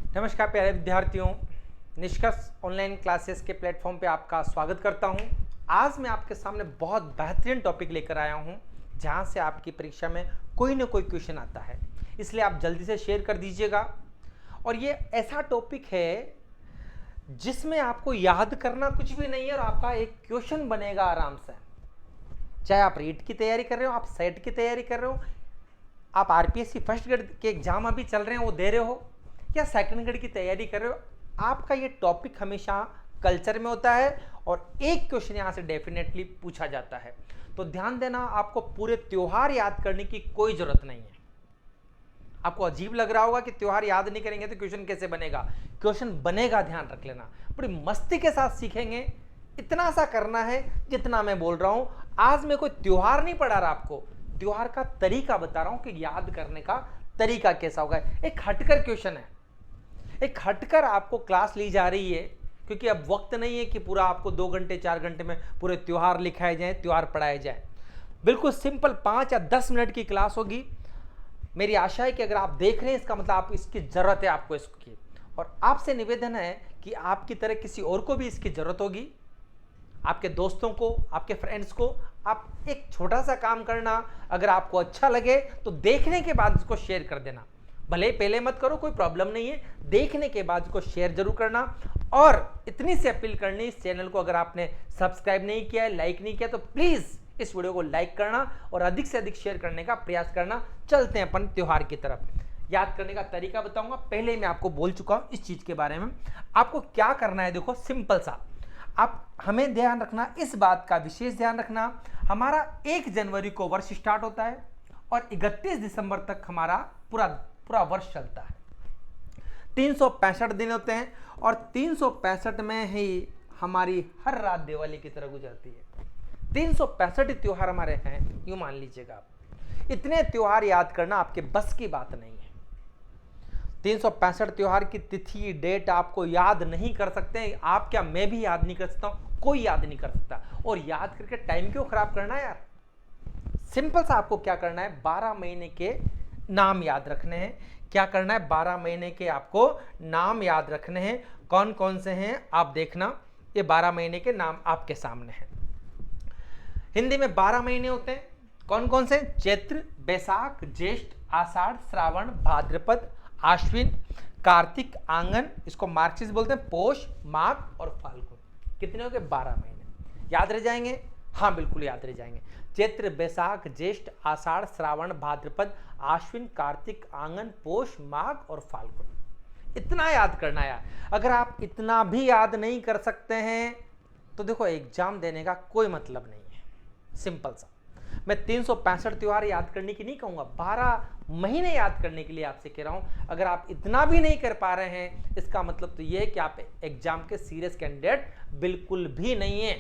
नमस्कार प्यारे विद्यार्थियों, निष्कर्ष ऑनलाइन क्लासेस के प्लेटफॉर्म पे आपका स्वागत करता हूं। आज मैं आपके सामने बहुत बेहतरीन टॉपिक लेकर आया हूं, जहां से आपकी परीक्षा में कोई ना कोई क्वेश्चन आता है, इसलिए आप जल्दी से शेयर कर दीजिएगा। और ये ऐसा टॉपिक है जिसमें आपको याद करना कुछ भी नहीं है और आपका एक क्वेश्चन बनेगा आराम से। चाहे आप रीट की तैयारी कर रहे हो, आप सेट की तैयारी कर रहे हो, आप आरपीएससी फर्स्ट ग्रेड के एग्जाम अभी चल रहे हैं वो दे रहे हो, या सेकंड ग्रेड की तैयारी कर रहे हो, आपका ये टॉपिक हमेशा कल्चर में होता है और एक क्वेश्चन यहाँ से डेफिनेटली पूछा जाता है। तो ध्यान देना, आपको पूरे त्योहार याद करने की कोई जरूरत नहीं है। आपको अजीब लग रहा होगा कि त्योहार याद नहीं करेंगे तो क्वेश्चन कैसे बनेगा। क्वेश्चन बनेगा, ध्यान रख लेना। बड़ी मस्ती के साथ सीखेंगे, इतना सा करना है जितना मैं बोल रहा हूं। आज मैं कोई त्योहार नहीं पढ़ा रहा, आपको त्योहार का तरीका बता रहा हूं कि याद करने का तरीका कैसा होगा। एक हटकर क्वेश्चन है, एक हटकर आपको क्लास ली जा रही है, क्योंकि अब वक्त नहीं है कि पूरा आपको 2 घंटे 4 घंटे में पूरे त्योहार लिखाए जाए, त्योहार पढ़ाए जाए। बिल्कुल सिंपल 5 या 10 मिनट की क्लास होगी। मेरी आशा है कि अगर आप देख रहे हैं, इसका मतलब आप इसकी जरूरत है आपको इसकी। और आपसे निवेदन है कि आपकी तरह किसी और को भी इसकी जरूरत होगी, आपके दोस्तों को, आपके फ्रेंड्स को। आप एक छोटा सा काम करना, अगर आपको अच्छा लगे तो देखने के बाद इसको शेयर कर देना। भले पहले मत करो, कोई प्रॉब्लम नहीं है, देखने के बाद इसको शेयर जरूर करना। और इतनी सी अपील करनी, इस चैनल को अगर आपने सब्सक्राइब नहीं किया है, लाइक नहीं किया, तो प्लीज इस वीडियो को लाइक करना और अधिक से अधिक शेयर करने का प्रयास करना। चलते हैं अपन त्योहार की तरफ। याद करने का तरीका बताऊंगा, पहले मैं आपको बोल चुका हूं इस चीज के बारे में। आपको क्या करना है, देखो सिंपल सा। आप हमें ध्यान रखना, इस बात का विशेष ध्यान रखना, हमारा 1 जनवरी को वर्ष स्टार्ट होता है और 31 दिसंबर तक हमारा पूरा वर्ष चलता है। 365 दिन होते हैं और 365 में ही हमारी हर रात दिवाली की तरह गुजरती है। 365 त्योहार हमारे हैं, यूं मान लीजिएगा आप। इतने त्योहार याद करना आपके बस की बात नहीं है। 365 त्योहार की तिथि डेट आपको याद नहीं कर सकते हैं आप, क्या मैं भी याद नहीं कर सकता हूं, कोई याद नहीं कर सकता। और याद करके टाइम क्यों खराब करना है यार। सिंपल सा आपको क्या करना है, 12 महीने के नाम याद रखने हैं। क्या करना है, 12 महीने के आपको नाम याद रखने हैं। कौन कौन से हैं आप देखना, ये 12 महीने के नाम आपके सामने हैं। हिंदी में 12 महीने होते हैं, कौन कौन से? चैत्र, बैसाख, ज्येष्ठ, आषाढ़, श्रावण, भाद्रपद, आश्विन, कार्तिक, आंगन, इसको मार्गशीर्ष बोलते हैं, पोष, माघ और फाल्गुन। कितने हो गए? 12 महीने। याद रह जाएंगे? हाँ बिल्कुल याद रह जाएंगे। चैत्र, बैसाख, ज्येष्ठ, आषाढ़, श्रावण, भाद्रपद, आश्विन, कार्तिक, आंगन, पोष, माघ और फाल्गुन। इतना याद करना है। अगर आप इतना भी याद नहीं कर सकते हैं तो देखो एग्जाम देने का कोई मतलब नहीं है। सिंपल सा। मैं 365 त्योहार याद करने की नहीं कहूंगा, 12 महीने याद करने के लिए आपसे कह रहा हूं। अगर आप इतना भी नहीं कर पा रहे हैं, इसका मतलब तो यह है कि आप एग्जाम के सीरियस कैंडिडेट बिल्कुल भी नहीं है,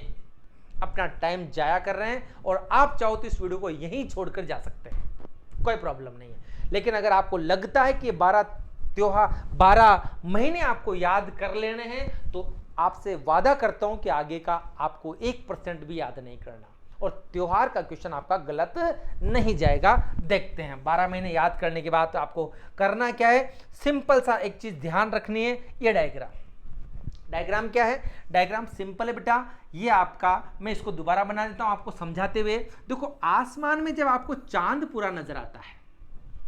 अपना टाइम जाया कर रहे हैं। और आप चाहो तो इस वीडियो को यहीं छोड़कर जा सकते हैं, कोई प्रॉब्लम नहीं है। लेकिन अगर आपको लगता है कि 12 महीने आपको याद कर लेने हैं, तो आपसे वादा करता हूं कि आगे का आपको 1% भी याद नहीं करना और त्योहार का क्वेश्चन आपका गलत नहीं जाएगा। देखते हैं 12 महीने याद करने के बाद आपको करना क्या है। सिंपल सा एक चीज ध्यान रखनी है, ये डायग्राम क्या है? डायग्राम सिंपल है बेटा। ये आपका, मैं इसको दोबारा बना देता हूं आपको समझाते हुए। देखो आसमान में जब आपको चांद पूरा नजर आता है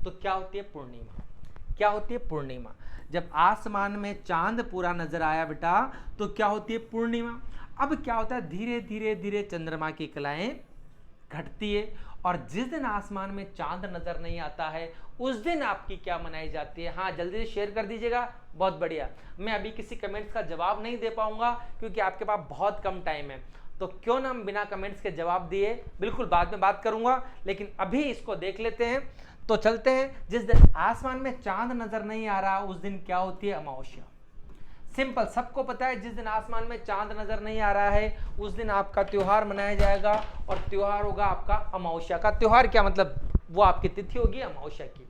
तो क्या होती है? पूर्णिमा। क्या होती है? पूर्णिमा। जब आसमान में चांद पूरा नजर आया बेटा तो क्या होती है? पूर्णिमा। अब क्या होता है, धीरे धीरे धीरे चंद्रमा की कलाएं घटती है और जिस दिन आसमान में चांद नजर नहीं आता है उस दिन आपकी क्या मनाई जाती है? हाँ जल्दी से शेयर कर दीजिएगा, बहुत बढ़िया। मैं अभी किसी कमेंट्स का जवाब नहीं दे पाऊंगा क्योंकि आपके पास बहुत कम टाइम है, तो क्यों ना हम बिना कमेंट्स के जवाब दिए, बिल्कुल बाद में बात करूंगा, लेकिन अभी इसको देख लेते हैं। तो चलते हैं, जिस दिन आसमान में चांद नजर नहीं आ रहा उस दिन क्या होती है? अमावस्या। सिंपल, सबको पता है जिस दिन आसमान में चांद नजर नहीं आ रहा है उस दिन आपका त्योहार मनाया जाएगा और त्योहार होगा आपका अमावस्या का। त्योहार क्या मतलब? वो आपकी तिथि होगी अमावस्या की।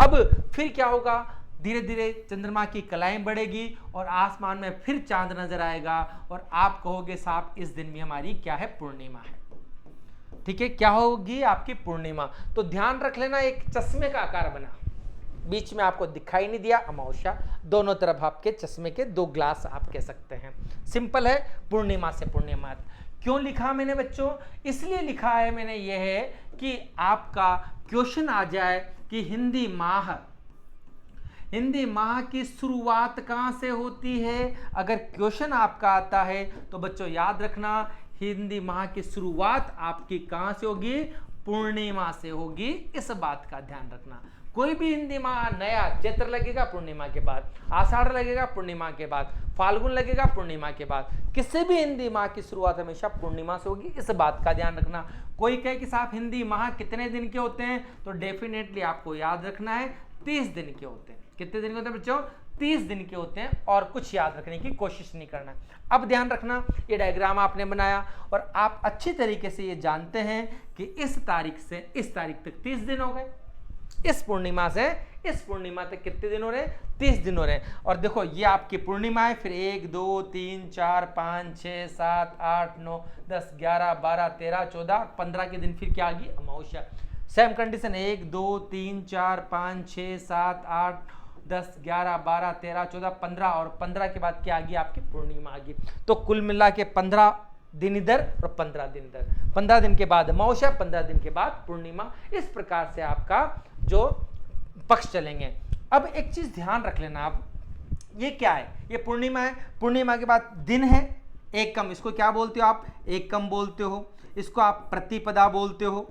अब फिर क्या होगा, धीरे धीरे चंद्रमा की कलाएं बढ़ेगी और आसमान में फिर चांद नजर आएगा और आप कहोगे साहब इस दिन भी हमारी क्या है? पूर्णिमा है। ठीक है, क्या होगी? आपकी पूर्णिमा। तो ध्यान रख लेना, एक चश्मे का आकार बना, बीच में आपको दिखाई नहीं दिया अमावस्या, दोनों तरफ आपके चश्मे के 2 ग्लास आप कह सकते हैं। सिंपल है, पूर्णिमा से पूर्णिमा। क्यों लिखा मैंने बच्चों? इसलिए लिखा है मैंने, यह है कि आपका क्वेश्चन आ जाए कि हिंदी माह की शुरुआत कहां से होती है। अगर क्वेश्चन आपका आता है तो बच्चों याद रखना, हिंदी माह की शुरुआत आपकी कहां से होगी? पूर्णिमा से होगी। इस बात का ध्यान रखना। कोई भी हिंदी माह नया चैत्र लगेगा पूर्णिमा के बाद, आषाढ़ लगेगा पूर्णिमा के बाद, फाल्गुन लगेगा पूर्णिमा के बाद, किसी भी हिंदी माह की शुरुआत हमेशा पूर्णिमा से होगी। इस बात का ध्यान रखना। कोई कहे कि साहब हिंदी माह कितने दिन के होते हैं, तो डेफिनेटली आपको याद रखना है 30 दिन के होते हैं। कितने दिन के होते हैं बच्चों? 30 दिन के होते हैं, और कुछ याद रखने की कोशिश नहीं करना। अब ध्यान रखना, ये डायग्राम आपने बनाया और आप अच्छी तरीके से ये जानते हैं कि इस तारीख से इस तारीख तक 30 दिन हो गए। इस पूर्णिमा से इस पूर्णिमा तक कितने दिन हो रहे हैं? 30 दिन हो रहे हैं। और देखो ये आपकी पूर्णिमा है, फिर 1 2 3 4 5 6 7 8 9 10 11 12 13 14 15 के दिन फिर क्या आ गई? अमावस्या। सेम कंडीशन, 1 2 3 4 5 6 7 8 10 11 12 13 14 15 और 15 के बाद क्या आ गई? आपकी पूर्णिमा आ गई। तो कुल मिला के 15 दिन इधर और 15 दिन इधर, 15 दिन के बाद अमावस्या, 15 दिन के बाद पूर्णिमा। इस प्रकार से आपका जो पक्ष चलेंगे। अब एक चीज ध्यान रख लेना आप, ये क्या है? ये पूर्णिमा है, पूर्णिमा के बाद दिन है एकम। इसको क्या बोलते हो आप? एकम बोलते हो। इसको आप प्रतिपदा बोलते हो।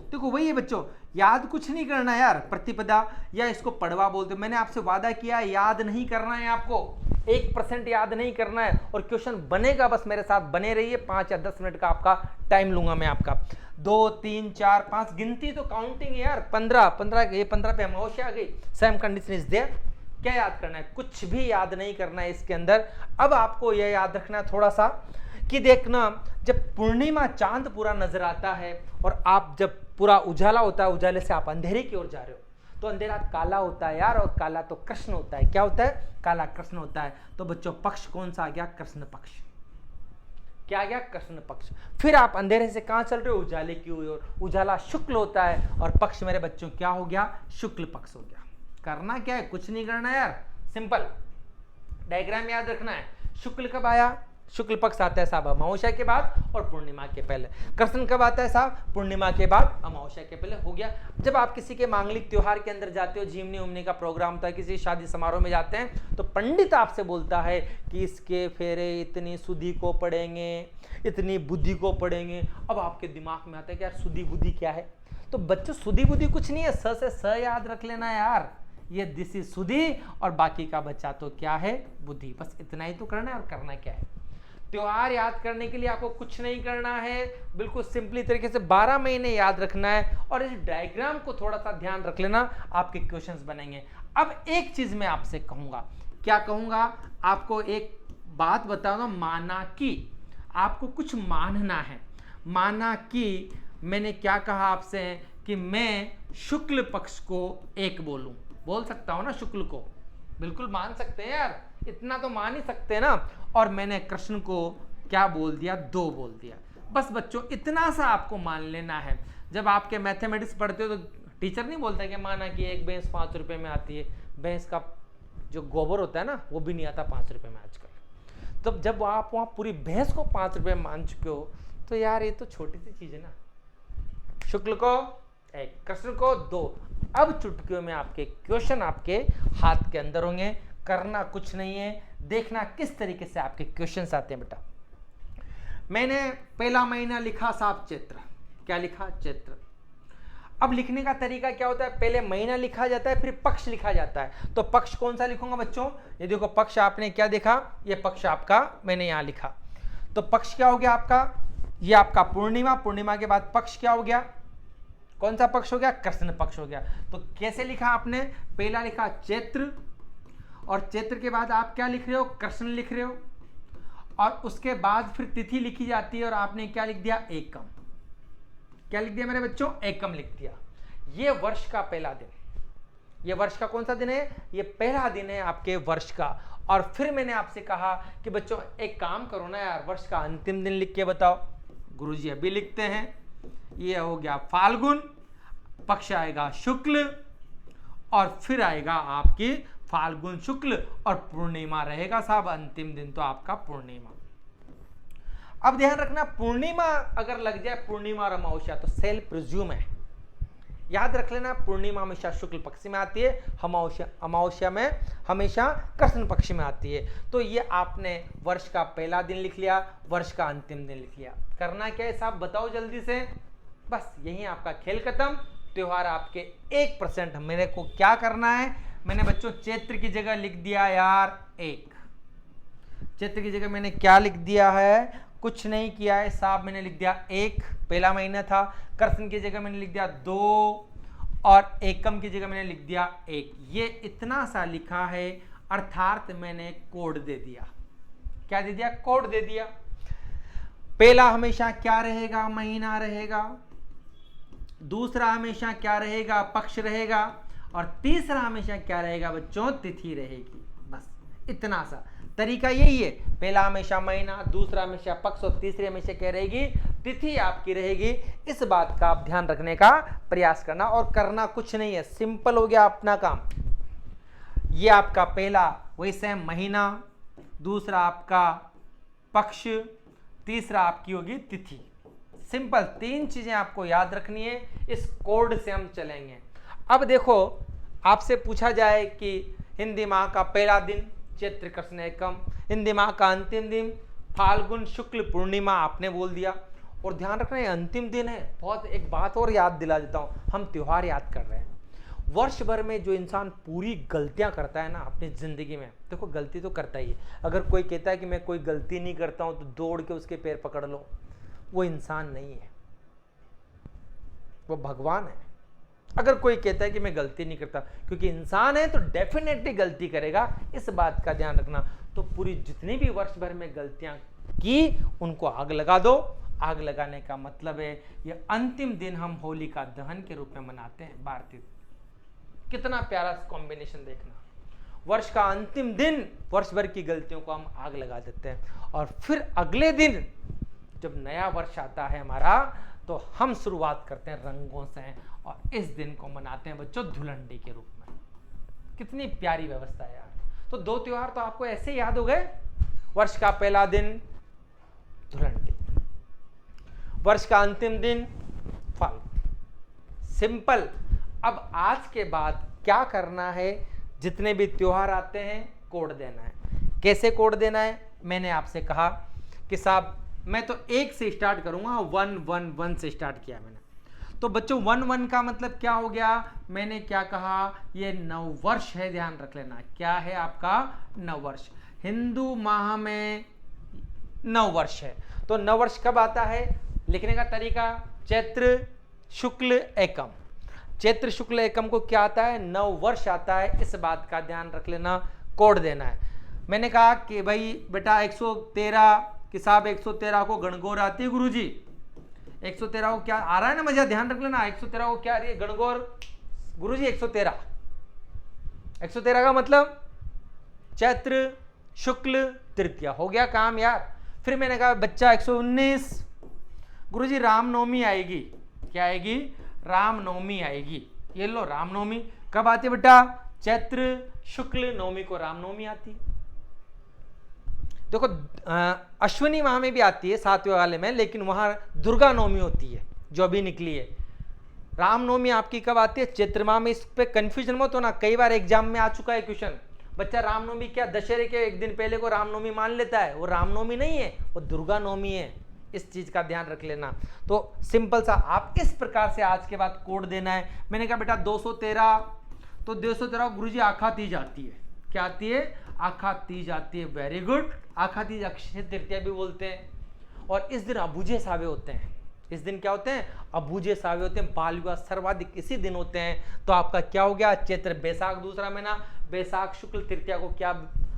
देखो वही है बच्चों, याद कुछ नहीं करना यार, प्रतिपदा या इसको पड़वा बोलते हो। मैंने आपसे वादा किया है, याद नहीं करना है आपको, 1% याद नहीं करना है, और क्वेश्चन बनेगा, बस मेरे साथ बने रहिए। 5 या 10 मिनट का आपका टाइम लूंगा मैं आपका। 2 3 4 5 गिनती तो काउंटिंग है यार। 15 ये 15 पे अमावस्या आ गई। Same condition is there. क्या याद करना है? कुछ भी याद नहीं करना है इसके अंदर। अब आपको यह याद रखना है थोड़ा सा कि देखना, जब पूर्णिमा चांद पूरा नजर आता है और आप जब पूरा उजाला होता है, उजाले से आप अंधेरे की ओर जा रहे हो, तो अंधेरा काला होता है यार, और काला तो कृष्ण होता है। क्या होता है? काला कृष्ण होता है। तो बच्चों पक्ष कौन सा आ गया? कृष्ण पक्ष। क्या आ गया? कृष्ण पक्ष। फिर आप अंधेरे से कहां चल रहे हो? उजाले की ओर। उजाला शुक्ल होता है और पक्ष मेरे बच्चों क्या हो गया? शुक्ल पक्ष हो गया। करना क्या है? कुछ नहीं करना यार, सिंपल डायग्राम याद रखना है। शुक्ल कब आया? शुक्ल पक्ष आता है साहब अमावस्या के बाद और पूर्णिमा के पहले। कृष्ण कब आता है साहब? पूर्णिमा के बाद, अमावस्या के पहले। हो गया। जब आप किसी के मांगलिक त्योहार के अंदर जाते हो, झिमनी उमनी का प्रोग्राम होता है, किसी शादी समारोह में जाते हैं, तो पंडित आपसे बोलता है कि इसके फेरे इतनी सुधी को पड़ेंगे, इतनी बुद्धि को पड़ेंगे। अब आपके दिमाग में आता है कि यार सुधी बुद्धि क्या है? तो बच्चों सुधी बुद्धि कुछ नहीं है, स से स याद रख लेना यार। ये दिस इज सुधी और बाकी का बच्चा तो क्या है? बुद्धि। बस इतना ही तो करना है। और करना क्या है? त्योहार याद करने के लिए आपको कुछ नहीं करना है, बिल्कुल सिंपली तरीके से 12 महीने याद रखना है, और इस डायग्राम को थोड़ा सा ध्यान रख लेना, आपके क्वेश्चंस बनेंगे। अब एक चीज मैं आपसे कहूंगा। क्या कहूंगा? आपको एक बात बताऊंगा, माना कि आपको कुछ मानना है। माना कि मैंने क्या कहा आपसे कि मैं शुक्ल पक्ष को 1 बोलूं, बोल सकता हूं ना? शुक्ल को बिल्कुल मान सकते हैं यार, इतना तो मान ही सकते हैं ना। और मैंने कृष्ण को क्या बोल दिया? 2 बोल दिया। बस बच्चों इतना सा आपको मान लेना है। जब आपके मैथमेटिक्स पढ़ते हो तो टीचर नहीं बोलता कि माना कि एक भैंस 5 रुपए में आती है। भैंस का जो गोबर होता है ना, वो भी नहीं आता 5 रुपए में आजकल। तो जब आप वहाँ पूरी भैंस को 5 रुपए मान चुके हो, तो यार ये तो छोटी सी चीज है ना। शुक्ल को 1, कृष्ण को 2। अब चुटकियों में आपके क्वेश्चन आपके हाथ के अंदर होंगे। करना कुछ नहीं है, देखना किस तरीके से आपके क्वेश्चंस आते हैं बेटा। मैंने पहला महीना लिखा साहब चैत्र। क्या लिखा? चैत्र। अब लिखने का तरीका क्या होता है? पहले महीना लिखा जाता है, फिर पक्ष लिखा जाता है। तो पक्ष कौन सा लिखूंगा बच्चों? ये देखो पक्ष आपने क्या देखा? ये पक्ष आपका मैंने यहां लिखा। तो पक्ष क्या हो गया आपका? ये आपका पूर्णिमा। पूर्णिमा के बाद पक्ष क्या हो गया? कौन सा पक्ष हो गया? कृष्ण पक्ष हो गया। तो कैसे लिखा आपने? पहला लिखा चैत्र, और चैत्र के बाद आप क्या लिख रहे हो? कृष्ण लिख रहे हो, और उसके बाद फिर तिथि लिखी जाती है, और आपने क्या लिख दिया? एकम। क्या लिख दिया मेरे बच्चों? एकम लिख दिया। ये वर्ष का पहला दिन। ये वर्ष का कौन सा दिन है? ये पहला दिन है आपके वर्ष का। और फिर मैंने आपसे कहा कि बच्चों एक काम करो ना यार, वर्ष का अंतिम दिन लिख के बताओ। गुरुजी अभी लिखते हैं। ये हो गया फाल्गुन, पक्ष आएगा शुक्ल, और फिर आएगा आपकी फाल्गुन शुक्ल और पूर्णिमा रहेगा साहब, अंतिम दिन तो आपका पूर्णिमा। अब ध्यान रखना, पूर्णिमा अगर लग जाए, पूर्णिमा और अमावस्या तो सेल्फ प्रिज्यूम है, याद रख लेना। पूर्णिमा हमेशा शुक्ल पक्ष में आती है, अमावस्या में हमेशा कृष्ण पक्ष में आती है। तो ये आपने वर्ष का पहला दिन लिख लिया, वर्ष का अंतिम दिन लिख लिया। करना क्या है साहब, बताओ जल्दी से, बस यही आपका खेल खत्म। त्योहार आपके 1%। मेरे को क्या करना है, मैंने बच्चों चैत्र की जगह लिख दिया यार 1, चैत्र की जगह मैंने क्या लिख दिया है, कुछ नहीं किया है साहब, मैंने लिख दिया 1, पहला महीना था। कृष्ण की जगह मैंने लिख दिया 2 और एकम की जगह मैंने लिख दिया 1। ये इतना सा लिखा है, अर्थात मैंने कोड दे दिया। क्या दे दिया, कोड दे दिया। पहला हमेशा क्या रहेगा, महीना रहेगा। दूसरा हमेशा क्या रहेगा, पक्ष रहेगा। और तीसरा हमेशा क्या रहेगा बच्चों, तिथि रहेगी। बस इतना सा तरीका यही है। पहला हमेशा महीना, दूसरा हमेशा पक्ष और तीसरी हमेशा क्या रहेगी, तिथि आपकी रहेगी। इस बात का आप ध्यान रखने का प्रयास करना, और करना कुछ नहीं है, सिंपल हो गया अपना काम। ये आपका पहला वैसे महीना, दूसरा आपका पक्ष, तीसरा आपकी होगी तिथि। सिंपल 3 चीजें आपको याद रखनी है, इस कोड से हम चलेंगे। अब देखो, आपसे पूछा जाए कि हिंदी माह का पहला दिन चैत्र कृष्ण एकम, हिंदी माह का अंतिम दिन फाल्गुन शुक्ल पूर्णिमा, आपने बोल दिया। और ध्यान रखना, ये अंतिम दिन है। बहुत एक बात और याद दिला देता हूँ, हम त्योहार याद कर रहे हैं। वर्ष भर में जो इंसान पूरी गलतियां करता है ना अपनी जिंदगी में, देखो गलती तो करता ही है। अगर कोई कहता है कि मैं कोई गलती नहीं करता हूं, तो दौड़ के उसके पैर पकड़ लो, वो इंसान नहीं है, वो भगवान है। अगर कोई कहता है कि मैं गलती नहीं करता, क्योंकि इंसान है तो डेफिनेटली गलती करेगा, इस बात का ध्यान रखना। तो पूरी जितनी भी वर्ष भर में गलतियां की, उनको आग लगा दो। आग लगाने का मतलब है ये अंतिम दिन हम होली का दहन के रूप में मनाते हैं भारतीय। कितना प्यारा कॉम्बिनेशन देखना, वर्ष का अंतिम दिन वर्ष भर की गलतियों को हम आग लगा देते हैं, और फिर अगले दिन जब नया वर्ष आता है हमारा, तो हम शुरुआत करते हैं रंगों से, और इस दिन को मनाते हैं बच्चों धुलंडी के रूप में। कितनी प्यारी व्यवस्था है यार। तो 2 त्योहार तो आपको ऐसे याद हो गए, वर्ष का पहला दिन धुलंडी, वर्ष का अंतिम दिन फाल्गुन। सिंपल। अब आज के बाद क्या करना है, जितने भी त्योहार आते हैं कोड देना है। कैसे कोड देना है, मैंने आपसे कहा कि साहब मैं तो 1 से स्टार्ट करूंगा, 111 से स्टार्ट किया मैंने। तो बच्चों 11 का मतलब क्या हो गया, मैंने क्या कहा, ये नववर्ष है, ध्यान रख लेना। क्या है आपका, नववर्ष। हिंदू माह में नववर्ष है। तो नववर्ष कब आता है, लिखने का तरीका, चैत्र शुक्ल एकम। चैत्र शुक्ल एकम को क्या आता है, नववर्ष आता है। इस बात का ध्यान रख लेना, कोड देना है। मैंने कहा कि भाई बेटा 113 कि साहब 113 को गणगौर आती है गुरुजी, 113 को क्या आ रहा है ना मजा, ध्यान रख लेना। 113 को क्या आ रही है, गणगौर गुरुजी 113। 113 का मतलब चैत्र शुक्ल तृतीया, हो गया काम यार। फिर मैंने कहा बच्चा 119 गुरुजी रामनवमी आएगी। क्या आएगी, रामनवमी आएगी। ये लो रामनवमी कब आती है बेटा, चैत्र शुक्ल नवमी को रामनवमी आती है। देखो अश्विनी माह में भी आती है 7वें वाले में, लेकिन वहां दुर्गा नवमी होती है जो अभी निकली है। रामनवमी आपकी कब आती है, चैत्र माह में। इस पे कंफ्यूजन मत होना, कई बार एग्जाम में आ चुका है क्वेश्चन। बच्चा रामनवमी क्या, दशहरे के 1 दिन पहले को रामनवमी मान लेता है, वो रामनवमी नहीं है, वो दुर्गा नवमी है। इस चीज का ध्यान रख लेना। तो सिंपल सा आप इस प्रकार से आज के बाद कोड देना है। मैंने कहा बेटा 213, तो 213 गुरुजी आखा तीज आती है। क्या आती है, आखा तीज आती है। Very good. आखा तीज अक्षय तृतीया भी बोलते हैं। और इस दिन अबूझे सावे होते हैं। इस दिन क्या होते हैं, अबूझे सावे होते हैं। बाल विवाह सर्वाधिक इसी दिन होते हैं। तो आपका क्या हो गया, चैत्र बैसाख दूसरा महीना, बैसाख शुक्ल तृतीया को क्या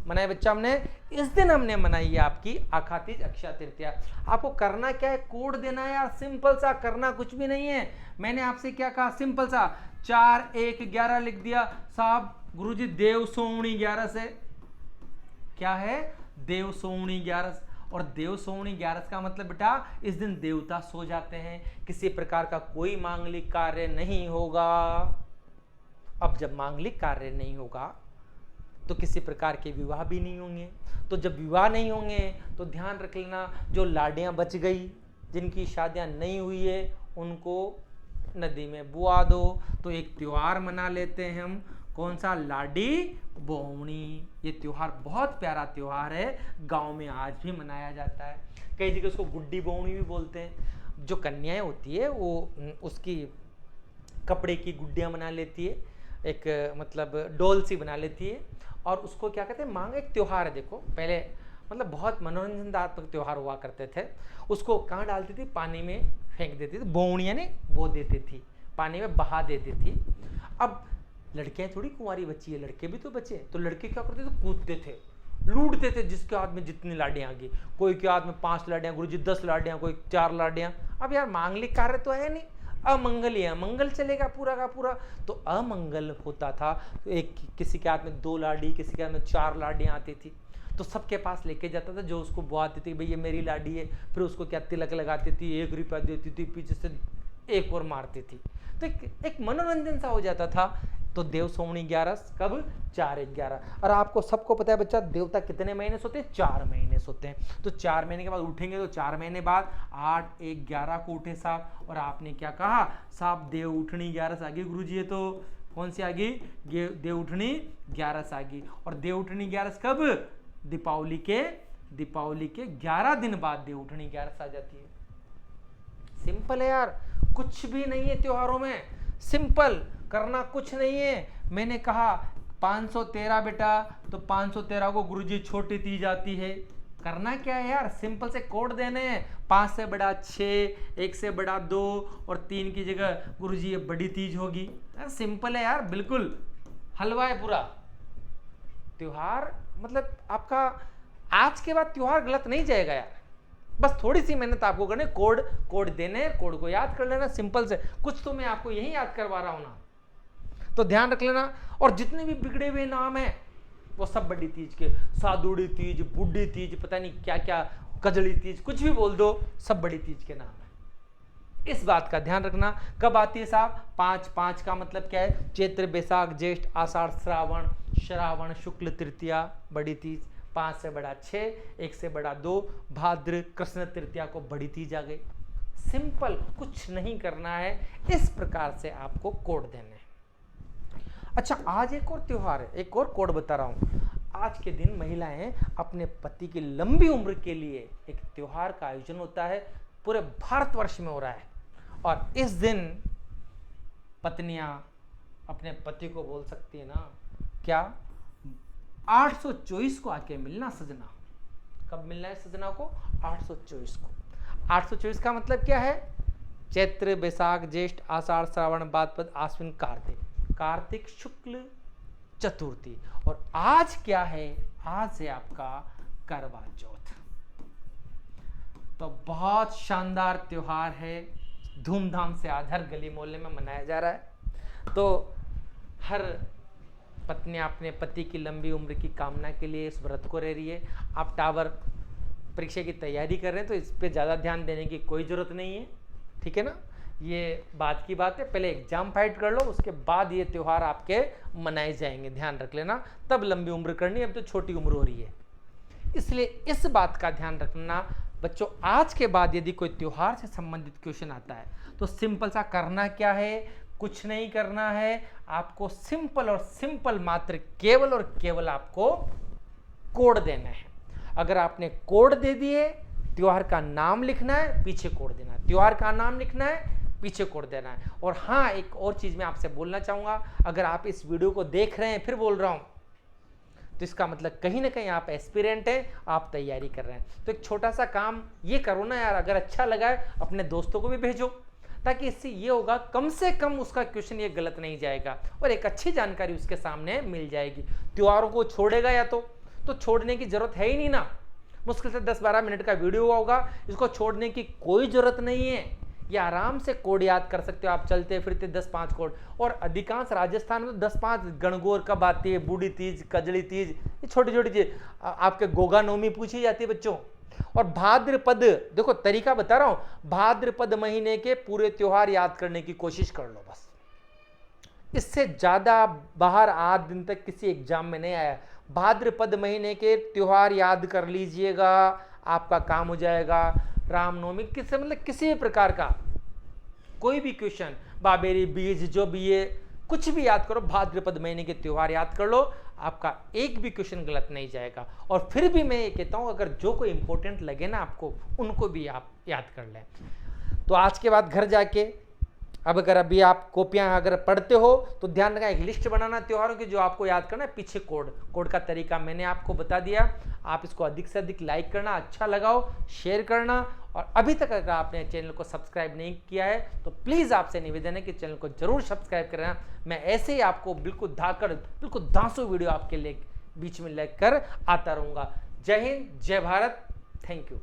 मनाया बच्चा हमने, इस दिन हमने मनाई है आपकी आखा तीज अक्षय तृतीया। आपको करना क्या है, कोड देना है यार, सिंपल सा, करना कुछ भी नहीं है। मैंने आपसे क्या कहा, सिंपल सा 4 1 11 लिख दिया साहब। गुरुजी देव सोमनी 11 से, क्या है, देव सोमनी 11। और देव सोमनी 11 का मतलब बेटा इस दिन देवता सो जाते हैं, किसी प्रकार का कोई मांगलिक कार्य नहीं होगा। अब जब मांगलिक कार्य नहीं होगा तो किसी प्रकार के विवाह भी नहीं होंगे। तो जब विवाह नहीं होंगे तो ध्यान रख लेना, जो लाडियां बच गई, जिनकी शादियां नहीं हुई है, उनको नदी में बुआ दो। तो एक त्योहार मना लेते हैं हम, कौन सा? लाडी बोवनी। ये त्योहार बहुत प्यारा त्योहार है, गांव में आज भी मनाया जाता है। कई जगह उसको गुड्डी बोवनी भी बोलते हैं। जो कन्याएं होती है वो उसकी कपड़े की गुड्डियां बना लेती है, एक मतलब डोल सी बना लेती है, और उसको क्या कहते हैं, मांग एक त्योहार है। देखो पहले मतलब बहुत मनोरंजनात्मक त्योहार हुआ करते थे। उसको कहाँ डालती थी? पानी में फेंक देती थी, बोवनियाँ ने बो देती थी, पानी में बहा देती थी। अब लड़कियां थोड़ी कुंवारी बच्ची है, लड़के भी तो बचे। तो लड़के क्या करते थे? कूदते थे, लूटते थे, जिसके हाथ में जितनी लाडियां आ गई। कोई के हाथ में 5 लाडियां, गुरुजी 10 लाडियां, कोई 4 लाडियां। अब यार मांगलिक कार्य तो है नहीं, अमंगल ही अमंगल चलेगा पूरा का पूरा। तो अमंगल होता था तो एक किसी के हाथ में 2 लाडी, किसी के हाथ में 4 लाडियां आती थी, तो सबके पास लेके जाता था, जो उसको बुआती थी, भाई ये मेरी लाडी है। फिर उसको क्या तिलक लगाती थी, 1 रुपया देती थी, पीछे से एक और मारती थी। तो एक मनोरंजन सा हो जाता था। तो देव सोमनी 11 कब? 4/11। और आपको सबको पता है बच्चा, देवता कितने महीने सोते हैं? 4 महीने सोते हैं। तो 4 महीने के बाद उठेंगे, तो 4 महीने बाद 8, 1, 11 को उठे साहब। और आपने क्या कहा? साहब देव उठनी 11 आ गई गुरुजी। ये तो कौन सी आ गई? देव उठनी 11 आ गई। और देव उठनी 11 कब? दीपावली के 11 दिन बाद देव उठनी 11 आ जाती है। सिंपल है यार, कुछ भी नहीं है त्योहारों में, सिंपल करना कुछ नहीं है। मैंने कहा 513 बेटा, तो 513 को गुरुजी छोटी तीज आती है। करना क्या है यार? सिंपल से कोड देने हैं, 5 से बड़ा 6, 1 से बड़ा 2, और 3 की जगह गुरुजी ये बड़ी तीज होगी। सिंपल है यार, बिल्कुल हलवा है पूरा। त्योहार मतलब आपका आज के बाद त्योहार गलत नहीं जाएगा यार। बस थोड़ी सी मेहनत आपको करनी, कोड देने, कोड को याद कर लेना सिंपल से। कुछ तो मैं आपको यही याद करवा रहा हूं ना, तो ध्यान रख लेना। और जितने भी बिगड़े हुए नाम हैं वो सब बड़ी तीज के, सादुड़ी तीज, बुढ़ी तीज, पता नहीं क्या क्या, कजली तीज, कुछ भी बोल दो, सब बड़ी तीज के नाम है। इस बात का ध्यान रखना। कब आती है साहब? 5 का मतलब क्या है? चैत्र, बैसाख, ज्येष्ठ, आषाढ़, श्रावण शुक्ल तृतीया बड़ी तीज। 5 से बड़ा 6, 1 से बड़ा 2, भाद्र कृष्ण तृतीया को बड़ी तीज आ गई। सिंपल, कुछ नहीं करना है, इस प्रकार से आपको कोड देने हैं। अच्छा, आज एक और त्योहार है, एक और कोड बता रहा हूं। आज के दिन महिलाएं अपने पति की लंबी उम्र के लिए एक त्योहार का आयोजन होता है, पूरे भारतवर्ष में हो रहा है। और इस दिन पत्नियां अपने पति को बोल सकती है ना, क्या? 824 को आके मिलना सजना। कब मिलना है सजना को? 824 को। 824 का मतलब क्या है? चैत्र, बैसाख, ज्येष्ठ, आषाढ़, श्रावण, भाद्रपद, आश्विन, कार्तिक शुक्ल चतुर्थी। और आज क्या है? आज है आपका करवा चौथ। तो बहुत शानदार त्योहार है, धूमधाम से आज हर गली मोहल्ले में मनाया जा रहा है। तो हर पत्नियां अपने पति की लंबी उम्र की कामना के लिए इस व्रत को रह रही है। आप टावर परीक्षा की तैयारी कर रहे हैं तो इस पे ज़्यादा ध्यान देने की कोई ज़रूरत नहीं है, ठीक है ना? ये बात की बात है, पहले एग्जाम फाइट कर लो, उसके बाद ये त्यौहार आपके मनाए जाएंगे, ध्यान रख लेना। तब लंबी उम्र करनी, अब तो छोटी उम्र हो रही है, इसलिए इस बात का ध्यान रखना बच्चों। आज के बाद यदि कोई त्योहार से संबंधित क्वेश्चन आता है तो सिंपल सा करना क्या है? कुछ नहीं करना है, आपको सिंपल और सिंपल मात्र केवल और केवल आपको कोड देना है। अगर आपने कोड दे दिए, त्योहार का नाम लिखना है, पीछे कोड देना है, त्योहार का नाम लिखना है, पीछे कोड देना है। और हाँ, एक और चीज मैं आपसे बोलना चाहूंगा, अगर आप इस वीडियो को देख रहे हैं, फिर बोल रहा हूं, तो इसका मतलब कहीं ना कहीं आप एस्पिरेंट हैं, आप तैयारी कर रहे हैं। तो एक छोटा सा काम ये करो ना यार, अगर अच्छा लगा है अपने दोस्तों को भी भेजो, ताकि इससे ये होगा कम से कम उसका क्वेश्चन ये गलत नहीं जाएगा और एक अच्छी जानकारी उसके सामने मिल जाएगी। त्योहारों को छोड़ेगा या तो छोड़ने की जरूरत है ही नहीं ना। मुश्किल से 10-12 मिनट का वीडियो हुआ होगा, इसको छोड़ने की कोई जरूरत नहीं है। ये आराम से कोड याद कर सकते हो आप, चलते फिरते 10-5 कोड। और अधिकांश राजस्थान में तो 10-5 गणगौर कब आती है, बूढ़ी तीज, कजली तीज, ये छोटी छोटी चीज। आपके गोगा नवमी पूछी जाती है बच्चों। और भाद्रपद, देखो तरीका बता रहा हूं, भाद्रपद महीने के पूरे त्योहार याद करने की कोशिश कर लो बस। इससे ज़्यादा बाहर आज दिन तक किसी एग्जाम में नहीं आया। भाद्रपद महीने के त्यौहार याद कर लीजिएगा, आपका काम हो जाएगा। रामनवमी किसी मतलब किसी भी प्रकार का कोई भी क्वेश्चन, बाबेरी बीज जो भी है, कुछ भी याद करो, भाद्रपद महीने के त्यौहार याद कर लो, आपका एक भी क्वेश्चन गलत नहीं जाएगा। और फिर भी मैं ये कहता हूँ, अगर जो कोई इंपॉर्टेंट लगे ना आपको, उनको भी आप याद कर लें। तो आज के बाद घर जाके अब अगर अभी आप कॉपियां अगर पढ़ते हो तो ध्यान रखना, एक लिस्ट बनाना त्योहारों की जो आपको याद करना है, पीछे कोड का तरीका मैंने आपको बता दिया। आप इसको अधिक से अधिक लाइक करना, अच्छा लगाओ, शेयर करना। और अभी तक अगर आपने चैनल को सब्सक्राइब नहीं किया है तो प्लीज़ आपसे निवेदन है कि चैनल को जरूर सब्सक्राइब करना। मैं ऐसे ही आपको बिल्कुल धांसू वीडियो आपके लिए बीच में लेकर आता रहूँगा। जय हिंद, जय भारत, थैंक यू।